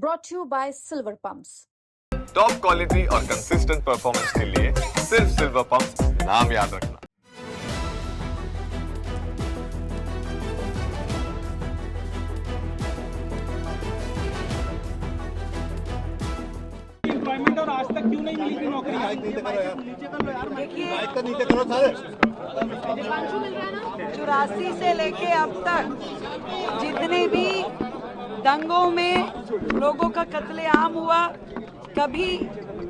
brought to you by Silver Pumps. Top quality और consistent performance के लिए सिर्फ सिल्वर पंप्स नाम याद रखना। एम्प्लॉयमेंट और आज तक क्यों नहीं मिली थी नौकरी? चौरासी से लेके अब तक जितने भी दंगों में लोगों का कत्लेआम हुआ, कभी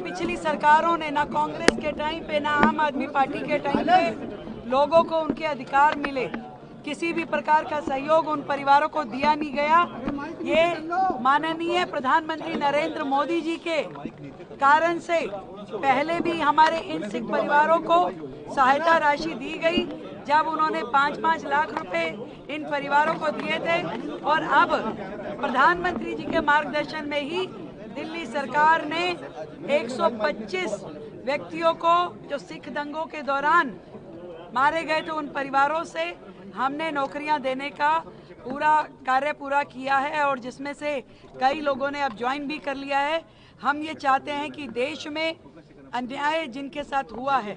पिछली सरकारों ने ना कांग्रेस के टाइम पे ना आम आदमी पार्टी के टाइम पे लोगों को उनके अधिकार मिले, किसी भी प्रकार का सहयोग उन परिवारों को दिया नहीं गया। ये माननीय प्रधानमंत्री नरेंद्र मोदी जी के कारण से पहले भी हमारे इन सिख परिवारों को सहायता राशि दी गई, जब उन्होंने 5-5 लाख रुपए इन परिवारों को दिए थे। और अब प्रधानमंत्री जी के मार्गदर्शन में ही दिल्ली सरकार ने 125 व्यक्तियों को जो सिख दंगों के दौरान मारे गए थे, उन परिवारों से हमने नौकरियां देने का कार्य पूरा किया है, और जिसमें से कई लोगों ने अब ज्वाइन भी कर लिया है। हम ये चाहते हैं कि देश में अन्याय जिनके साथ हुआ है,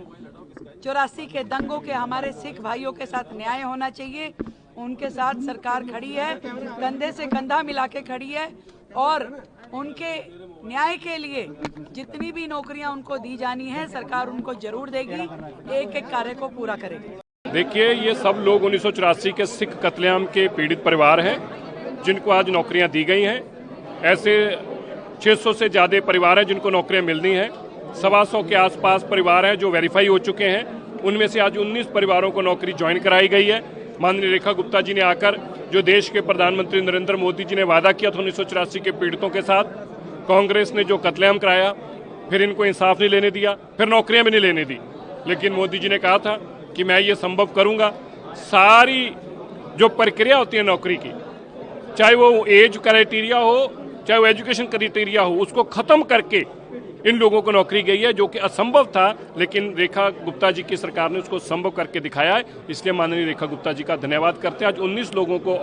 84 के दंगों के हमारे सिख भाइयों के साथ न्याय होना चाहिए। उनके साथ सरकार खड़ी है, कंधे से कंधा मिला के खड़ी है, और उनके न्याय के लिए जितनी भी नौकरियां उनको दी जानी है सरकार उनको जरूर देगी, एक एक कार्य को पूरा करेगी। देखिए, ये सब लोग 1984 के सिख कत्लेआम के पीड़ित परिवार हैं जिनको आज नौकरियां दी गई हैं। ऐसे 600 से ज़्यादा परिवार हैं जिनको नौकरियां मिलनी हैं। 125 के आसपास परिवार हैं जो वेरीफाई हो चुके हैं। उनमें से आज 19 परिवारों को नौकरी ज्वाइन कराई गई है। माननीय रेखा गुप्ता जी ने आकर जो देश के प्रधानमंत्री नरेंद्र मोदी जी ने वादा किया था 1984 के पीड़ितों के साथ, कांग्रेस ने जो कत्लेआम कराया, फिर इनको इंसाफ नहीं लेने दिया, फिर नौकरियां भी नहीं लेने दी। लेकिन मोदी जी ने कहा था कि मैं ये संभव करूंगा, सारी जो प्रक्रिया होती है नौकरी की, चाहे वो एज क्राइटेरिया हो, चाहे वो एजुकेशन क्राइटेरिया हो, उसको खत्म करके इन लोगों को नौकरी गई है, जो कि असंभव था। लेकिन रेखा गुप्ता जी की सरकार ने उसको संभव करके दिखाया है, इसलिए माननीय रेखा गुप्ता जी का धन्यवाद करते हैं। आज 19 लोगों को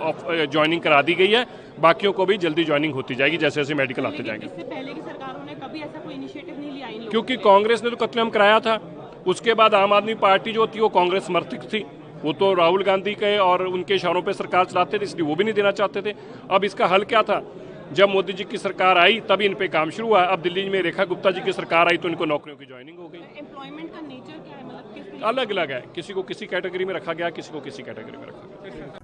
ज्वाइनिंग करा दी गई है, बाकियों को भी जल्दी ज्वाइनिंग होती जाएगी जैसे जैसे मेडिकल आते जाएंगे। इससे पहले की सरकारों ने कभी ऐसा कोई इनिशिएटिव नहीं लिया इन लोगों क्योंकि कांग्रेस ने तो कत्लेआम कराया था। उसके बाद आम आदमी पार्टी जो थी वो कांग्रेस समर्थित थी, वो तो राहुल गांधी के और उनके इशारों पे सरकार चलाते थे, इसलिए वो भी नहीं देना चाहते थे। अब इसका हल क्या था? जब मोदी जी की सरकार आई तभी इन पे काम शुरू हुआ। अब दिल्ली में रेखा गुप्ता जी की सरकार आई तो इनको नौकरियों की ज्वाइनिंग हो गई। एम्प्लॉयमेंट का नेचर क्या है, मतलब अलग अलग है, किसी को किसी कैटेगरी में रखा गया, किसी को किसी कैटेगरी में रखा गया।